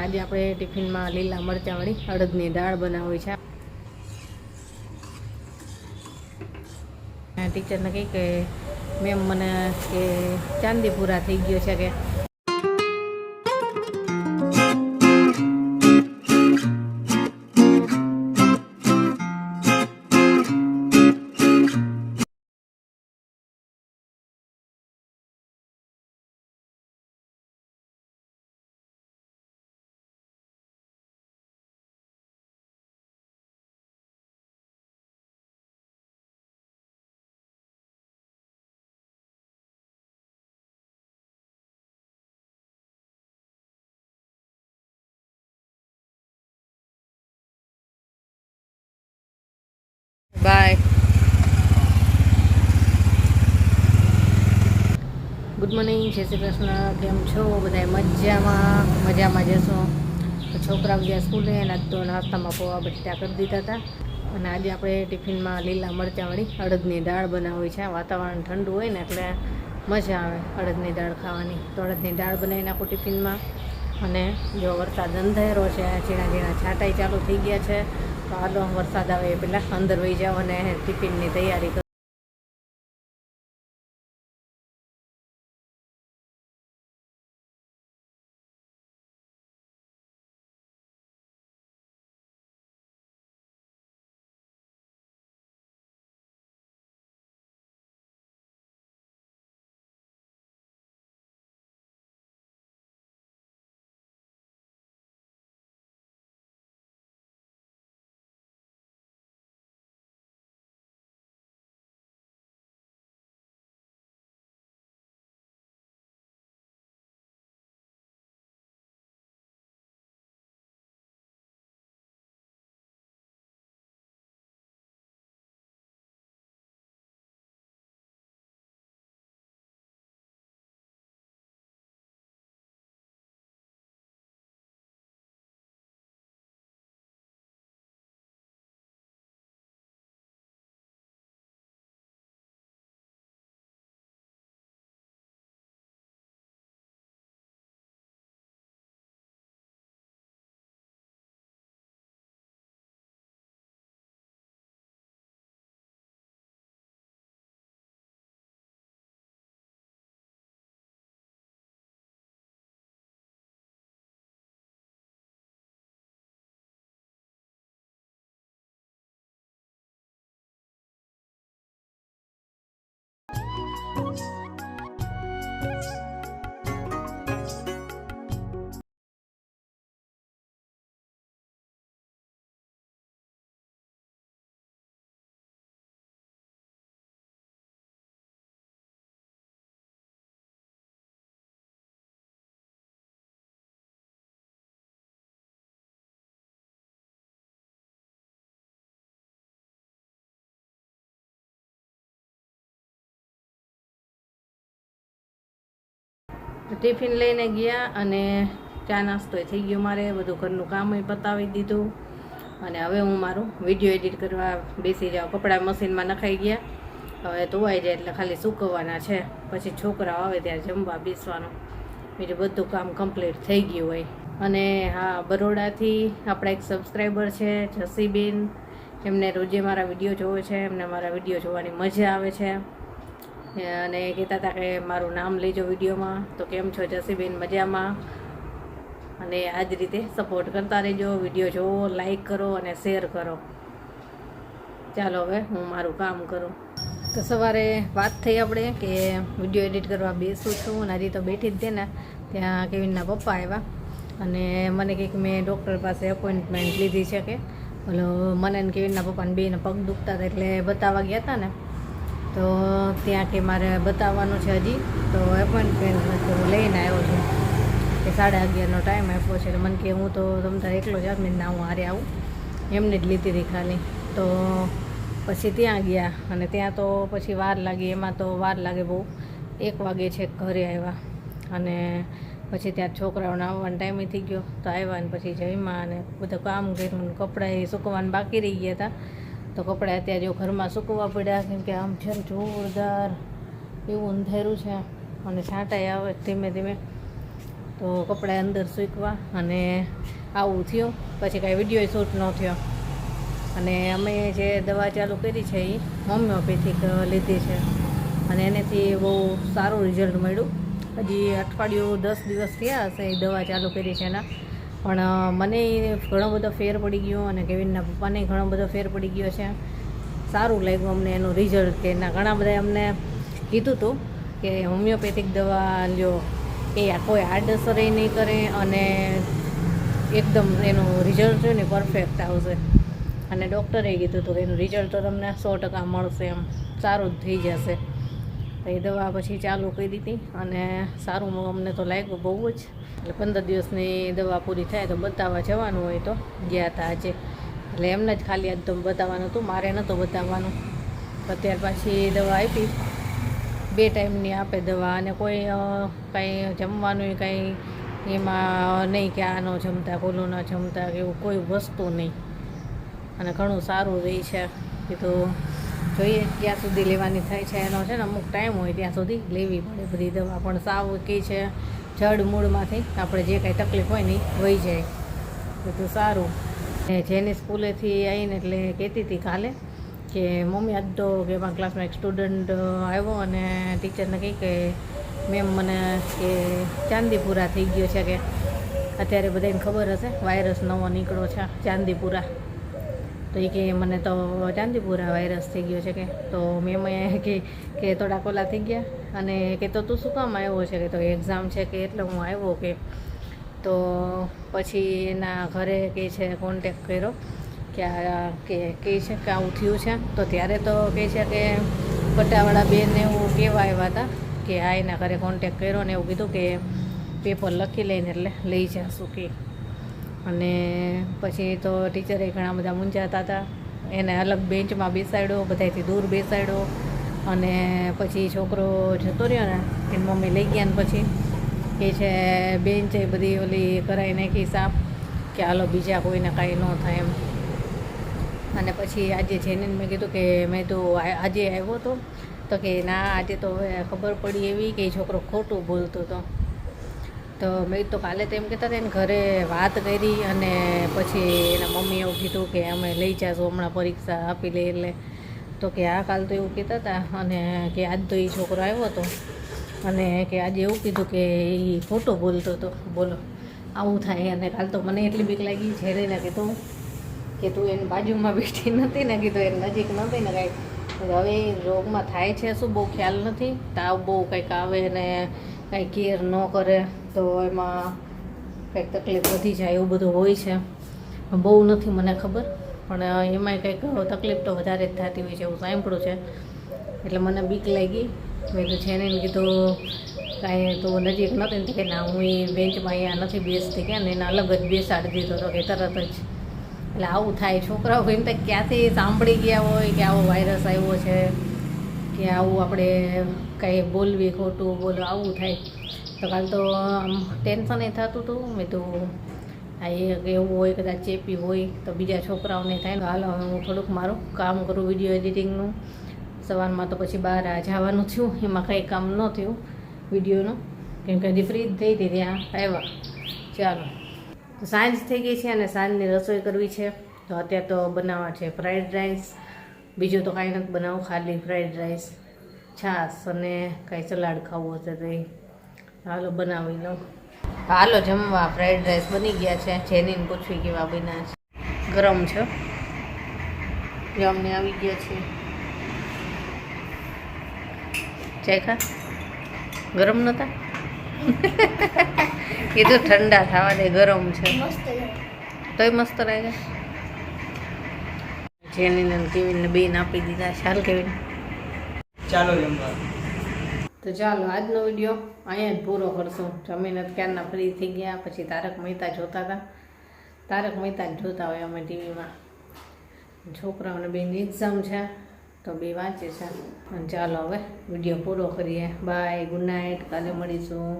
આજે આપણે ટિફિનમાં લીલા મરચાંવાળી અડદની દાળ બનાવી છે. ટીચરને કહી કે મેમ મને કે ચાંદી પૂરા થઈ ગયો છે કે બાય. ગુડ મોર્નિંગ, જય શ્રી કૃષ્ણ. કેમ છો બધા? મજામાં જશો. છોકરાઓ ગયા સ્કૂલે એના તો નાસ્તામાં પૌવા બટેટા કરી દીધા હતા. અને આજે આપણે ટિફિનમાં લીલા મરચાંવાળી અડદની દાળ બનાવી છે. વાતાવરણ ઠંડુ હોય ને એટલે મજા આવે અડદની દાળ ખાવાની. તો અડદની દાળ બનાવી નાખું ટિફિનમાં. અને જો વરસાદ અંધારો છે, ઝીણા ઝીણા છાંટાઈ ચાલુ થઈ ગયા છે. તો આલો વરસાદ આવે એ પહેલાં અંદર વહી જાવ અને ટિફિનની તૈયારી કરો. ટિફિન લઈને ગયા અને ચા નાસ્તો થઈ ગયો. મારે બધું ઘરનું કામ પતાવી દીધું. અને હવે હું મારું વિડીયો એડિટ કરવા બેસી જાઉં. કપડાં મશીનમાં નખાઈ ગયા, હવે ધોવાઈ જાય એટલે ખાલી સૂકવવાના છે. પછી છોકરાઓ આવે ત્યારે જમવા બેસવાનું. બીજું બધું કામ કમ્પ્લીટ થઈ ગયું હોય. અને હા, બરોડાથી આપણા એક સબસ્ક્રાઈબર છે જસીબેન. એમને રોજે મારા વિડીયો જોવે છે. એમને મારા વિડીયો જોવાની મજા આવે છે અને કહેતા હતા કે મારું નામ લેજો વિડીયોમાં. તો કેમ છો જસીબેન? મજામાં. અને આ જ રીતે સપોર્ટ કરતા રહેજો. વિડીયો જોવો, લાઈક કરો અને શેર કરો. ચાલો હવે હું મારું કામ કરું. તો સવારે વાત થઈ આપણે કે વિડીયો એડિટ કરવા બેસું છું. અને હજી તો બેઠી જ છે ને ત્યાં કેવિનના પપ્પા આવ્યા અને મને કંઈક મેં ડૉક્ટર પાસે એપોઇન્ટમેન્ટ લીધી છે કે ઓલો મને ને કેવિનના પપ્પાને બેને પગ દુખતા હતા એટલે બતાવવા ગયા હતા ને, તો ત્યાં કે મારે બતાવવાનું છે હજી. તો એપોઇન્ટમેન્ટ હું લઈને આવ્યો છું કે 11:30નો ટાઈમ આપ્યો છે. મને કે હું તો તમ તારે એકલો જ આવીને ના હું હારે આવું, એમને જ લીધી હતી ખાલી. તો પછી ત્યાં ગયા અને ત્યાં તો પછી વાર લાગી. એમાં તો વાર લાગે બહુ. 1 વાગે છે ઘરે આવ્યા અને પછી ત્યાં છોકરાઓને આવવાનો ટાઈમ થઈ ગયો. તો આવ્યા ને પછી જમ્યા અને બધું કામ કર્યું. કપડાં એ સૂકવવાના બાકી રહી ગયા હતા. તો કપડાં અત્યારે જો ઘરમાં સૂકવવા પડ્યા, કેમ કે આમ છે જોરદાર એવું અંધારું છે અને છાંટાઈ આવે ધીમે ધીમે. તો કપડાં અંદર સૂકવા અને આવું થયું. પછી કાંઈ વિડીયો શૂટ ન થયો. અને અમે જે દવા ચાલુ કરી છે એ હોમિયોપેથિક લીધી છે અને એનેથી બહુ સારું રિઝલ્ટ મળ્યું. હજી અઠવાડિયું 10 દિવસ થયા હશે એ દવા ચાલુ કરી છે એના, પણ મને ઘણો બધો ફેર પડી ગયો અને કેવિનના પપ્પાને ઘણો બધો ફેર પડી ગયો છે. સારું લાગ્યું અમને એનું રિઝલ્ટ, કે એના ઘણા બધા અમને કીધું હતું કે હોમિયોપેથિક દવા લ્યો એ કોઈ આડઅસર નહીં કરે અને એકદમ એનું રિઝલ્ટ છે ને પરફેક્ટ આવશે. અને ડૉક્ટરે કીધું હતું કે એનું રિઝલ્ટ તો તમને 100% મળશે, એમ સારું જ થઈ જશે. તો એ દવા પછી ચાલુ કરી હતી અને સારું અમને તો લાગ્યું બહુ જ. એટલે 15 દિવસની દવા પૂરી થાય તો બતાવવા જવાનું હોય તો ગયા હતા આજે. એટલે એમને જ ખાલી આજ તો બતાવવાનું હતું, મારે નહોતું બતાવવાનું. અત્યાર પાછી દવા આપી, 2 ટાઈમની આપે દવા અને કોઈ કાંઈ જમવાનું કાંઈ એમાં નહીં કે આ ન જમતા પેલું ન જમતા કે એવું કોઈ વસ્તુ નહીં. અને ઘણું સારું રહે છે. એ તો જોઈએ ત્યાં સુધી લેવાની થાય છે, એનો છે ને અમુક ટાઈમ હોય ત્યાં સુધી લેવી પડે બધી દવા. પણ સાવ કહે છે જડ મૂળમાંથી આપણે જે કાંઈ તકલીફ હોય ને એ વહી જાય. બધું સારું. જેની સ્કૂલેથી આવીને એટલે કહેતી હતી કાલે કે મમ્મી આજ તો કે મારા ક્લાસમાં એક સ્ટુડન્ટ આવ્યો અને ટીચરને કહી કે મેમ મને કે ચાંદીપુરા થઈ ગયો છે, કે અત્યારે બધાને ખબર હશે વાયરસ નવો નીકળ્યો છે ચાંદીપુરા. તો એ કે મને તો ચાંદીપુરા વાયરસ થઈ ગયો છે. કે તો મેમ કે થોડા કોલા થઈ ગયા અને કે તો તું શું કામ આવ્યો છે? કે તો એક્ઝામ છે કે એટલે હું આવ્યો. કે તો પછી એના ઘરે કહે છે કોન્ટેક કર્યો કે કહે છે કે આવું થયું છે. તો ત્યારે તો કહે છે કે પટાવાળા બેન એવું કહેવા આવ્યા હતા કે આ એના ઘરે કોન્ટેક કર્યો ને એવું કીધું કે પેપર લખી લઈને એટલે લઈ જશું કે. અને પછી તો ટીચરે ઘણા બધા મૂંઝાતા હતા. એને અલગ બેન્ચમાં બેસાડ્યો, બધાથી દૂર બેસાડ્યો. અને પછી છોકરો જતો રહ્યો ને એની મમ્મી લઈ ગયા ને પછી એ છે બેન્ચ એ બધી ઓલી કરાવી નાખી સાફ, કે હાલો બીજા કોઈને કાંઈ ન થાય એમ. અને પછી આજે જેને મેં કીધું કે મેં તો આજે આવ્યો હતો, તો કે ના આજે તો હવે ખબર પડી એવી કે એ છોકરો ખોટું બોલતો હતો. તો મેં તો કાલે તો એમ કહેતા હતા એને ઘરે વાત કરી અને પછી એના મમ્મી એવું કીધું કે અમે લઈ જઈશું હમણાં પરીક્ષા આપી લઈએ એટલે. તો કે આ કાલ તો એવું કહેતા હતા અને કે આજ તો એ છોકરો આવ્યો હતો અને કે આજે એવું કીધું કે એ ખોટું બોલતો હતો. બોલો આવું થાય. અને કાલ તો મને એટલી બીક લાગી ઝેરીને કીધું કે તું એની બાજુમાં બેઠી નથી ને, કીધું એની નજીક નથી ને કાંઈ. હવે રોગમાં થાય છે શું બહુ ખ્યાલ નથી. તાવ બહુ કંઈક આવે ને કાંઈ કેર ન કરે તો એમાં કંઈક તકલીફ વધી જાય એવું બધું હોય છે. બહુ નથી મને ખબર, પણ એમાંય કંઈક તકલીફ તો વધારે જ થતી હોય છે એવું સાંભળ્યું છે. એટલે મને બીક લાગી. મેં તો છે ને કીધું કાંઈ તો નજીક નથી ને કે ના હું એ બેન્ચમાં અહીંયા નથી બેસતી કે ને એને અલગ જ બેસાડી દીધો હતો કે તરત જ. એટલે આવું થાય. છોકરાઓ એમ તો ક્યાંથી સાંભળી ગયા હોય કે આવો વાયરસ આવ્યો છે, કે આવું આપણે કાંઈ બોલવી ખોટું બોલો આવું થાય. તો કાલ તો આમ ટેન્શન એ થતું હતું. મેં તો આ એવું હોય કદાચ ચેપી હોય તો બીજા છોકરાઓને થાય ને. હાલો હવે હું થોડુંક મારું કામ કરું વિડીયો એડિટિંગનું. સવારમાં તો પછી બહાર જવાનું થયું, એમાં કંઈ કામ ન થયું વિડીયોનું, કેમ કે હજી ફ્રી જ થઈ હતી ત્યાં આવ્યા. ચાલો તો સાંજ થઈ ગઈ છે અને સાંજની રસોઈ કરવી છે. તો અત્યારે તો બનાવવા છે ફ્રાઈડ રાઈસ. બીજું તો કાંઈ નથી બનાવું, ખાલી ફ્રાઈડ રાઈસ, છાશ અને કાંઈ સલાડ ખાવું હશે તો એ હાલો બનાવી લઉં. હાલો જમવા. ફ્રાઈડ રાઈસ બની ગયા છે. જેનીને પૂછવી કેવા બન્યા છે. ગરમ છે અમને આવી ગયા છે. ચાખા ગરમ નહોતા કીધું ઠંડા થવા દે, ગરમ છે તોય મસ્ત લાગે. જેનીને કેવિનને બેન આપી દીધા. ચાલ કેવિન ચાલો જમવા. તો ચાલો આજનો વિડીયો અહીંયા જ પૂરો કરશું. જમીને ક્યારના ફ્રી થઈ ગયા. પછી તારક મહેતા જોતા હતા. તારક મહેતા જ જોતા હોય અમે ટીવીમાં. છોકરાઓને બેની એક્ઝામ છે તો બે વાંચે છે. અને ચાલો હવે વિડીયો પૂરો કરીએ. Bye, good night. કાલે મળીશું.